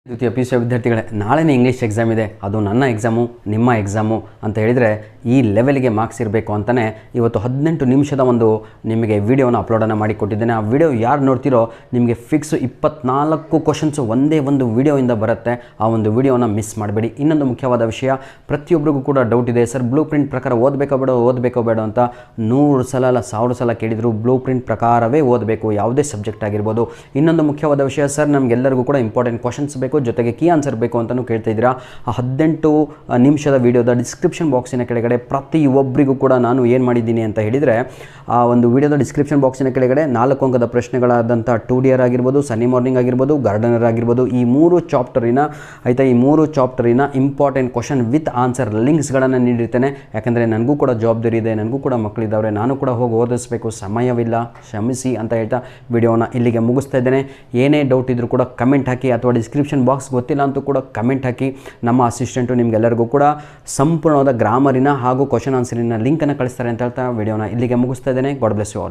ದ್ವಿತೀಯ PUC ವಿದ್ಯಾರ್ಥಿಗಳೇ, ನಾಳೆನೇ ಇಂಗ್ಲೀಷ್ ಎಕ್ಸಾಮ್ ಇದೆ. ಅದು ನನ್ನ ಎಕ್ಸಾಮು, ನಿಮ್ಮ ಎಕ್ಸಾಮು ಅಂತ ಹೇಳಿದರೆ ಈ ಲೆವೆಲ್ಗೆ ಮಾರ್ಕ್ಸ್ ಇರಬೇಕು ಅಂತಲೇ ಇವತ್ತು 18 ನಿಮಿಷದ ಒಂದು ನಿಮಗೆ ವಿಡಿಯೋನ ಅಪ್ಲೋಡನ್ನು ಮಾಡಿ ಕೊಟ್ಟಿದ್ದೇನೆ. ಆ ವಿಡಿಯೋ ಯಾರು ನೋಡ್ತಿರೋ ನಿಮಗೆ ಫಿಕ್ಸ್ 24 ಕ್ವಶನ್ಸು ಒಂದೇ ಒಂದು ವಿಡಿಯೋಯಿಂದ ಬರುತ್ತೆ. ಆ ಒಂದು ವಿಡಿಯೋನ ಮಿಸ್ ಮಾಡಬೇಡಿ. ಇನ್ನೊಂದು ಮುಖ್ಯವಾದ ವಿಷಯ, ಪ್ರತಿಯೊಬ್ಬರಿಗೂ ಕೂಡ ಡೌಟ್ ಇದೆ, ಸರ್ ಬ್ಲೂ ಪ್ರಿಂಟ್ ಪ್ರಕಾರ ಓದಬೇಕೋ ಬೇಡ ಅಂತ 100 ಸಲ ಅಲ್ಲ 1000 ಸಲ ಕೇಳಿದರು. ಬ್ಲೂ ಪ್ರಿಂಟ್ ಪ್ರಕಾರವೇ ಓದಬೇಕು, ಯಾವುದೇ ಸಬ್ಜೆಕ್ಟ್ ಆಗಿರ್ಬೋದು. ಇನ್ನೊಂದು ಮುಖ್ಯವಾದ ವಿಷಯ, ಸರ್ ನಮಗೆಲ್ಲರಿಗೂ ಕೂಡ ಇಂಪಾರ್ಟೆಂಟ್ ಕ್ವಶನ್ಸ್ ಬೇಕು, ಜೊತೆಗೆ ಕೀ ಆನ್ಸರ್ ಬೇಕು ಅಂತಲೂ ಕೇಳ್ತಾ ಇದ್ದೀರಾ. ಆ 18 ನಿಮಿಷದ ವಿಡಿಯೋದ ಡಿಸ್ಕ್ರಿಪ್ಷನ್ ಬಾಕ್ಸಿನ ಕೆಳಗಡೆ ಪ್ರತಿಯೊಬ್ಬರಿಗೂ ಕೂಡ ನಾನು ಏನು ಮಾಡಿದ್ದೀನಿ ಅಂತ ಹೇಳಿದರೆ, ಆ ಒಂದು ವಿಡಿಯೋದ ಡಿಸ್ಕ್ರಿಪ್ಷನ್ ಬಾಕ್ಸಿನ ಕೆಳಗಡೆ 4 ಅಂಕದ ಪ್ರಶ್ನೆಗಳಾದಂಥ 2DR ಆಗಿರ್ಬೋದು, ಸನ್ನಿ ಮಾರ್ನಿಂಗ್ ಆಗಿರ್ಬೋದು, ಗಾರ್ಡನರ್ ಆಗಿರ್ಬೋದು, ಈ 3 ಚಾಪ್ಟರಿನ ಇಂಪಾರ್ಟೆಂಟ್ ಕ್ವಶನ್ ವಿತ್ ಆನ್ಸರ್ ಲಿಂಕ್ಸ್ಗಳನ್ನು ನೀಡಿರ್ತೇನೆ. ಯಾಕಂದರೆ ನನಗೂ ಕೂಡ ಜವಾಬ್ದಾರಿ ಇದೆ, ನನಗೂ ಕೂಡ ಮಕ್ಕಳಿದ್ದಾವೆ, ನಾನು ಕೂಡ ಹೋಗಿ ಓದಿಸ್ಬೇಕು, ಸಮಯವಿಲ್ಲ, ಕ್ಷಮಿಸಿ ಅಂತ ಹೇಳ್ತಾ ವಿಡಿಯೋನ ಇಲ್ಲಿಗೆ ಮುಗಿಸ್ತಾ ಇದ್ದೇನೆ. ಏನೇ ಡೌಟ್ ಇದ್ದರೂ ಕೂಡ ಕಮೆಂಟ್ ಹಾಕಿ, ಅಥವಾ ಡಿಸ್ಕ್ರಿಪ್ಷನ್ ಬಾಕ್ಸ್ ಗೊತ್ತಿಲ್ಲ ಅಂತೂ ಕೂಡ ಕಮೆಂಟ್ ಹಾಕಿ. ನಮ್ಮ ಅಸಿಸ್ಟೆಂಟು ನಿಮಗೆಲ್ಲರಿಗೂ ಕೂಡ ಸಂಪೂರ್ಣವಾದ ಗ್ರಾಮರಿನ ಹಾಗೂ ಕ್ವಶನ್ ಆನ್ಸರಿನ ಲಿಂಕನ್ನು ಕಳಿಸ್ತಾರೆ ಅಂತ ಹೇಳ್ತಾ ವಿಡಿಯೋನ ಇಲ್ಲಿಗೆ ಮುಗಿಸ್ತಾ ಇದ್ದೇನೆ. God bless you all.